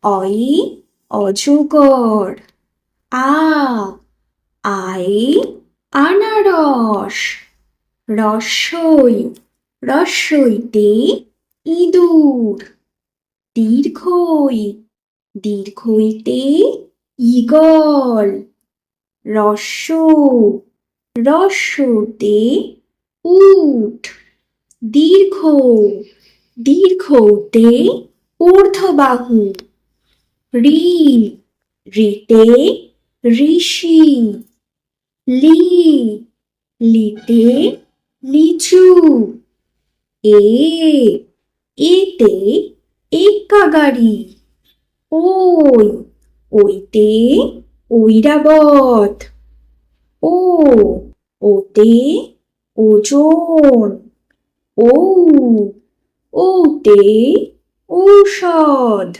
অই অজগর। আই আনারস। রস্বই রস্বইতে ইঁদুর। দীর্ঘইতে ঈগল। রস্যতে উট। দীর্ঘতে ঊর্ধ্ববাহু। রিতে ঋষি। লিতে লিচু। এতে এক্কা গাড়ি। ওইতে ঐরাবত। ওতে ওজন। ঔতে ঔষধ।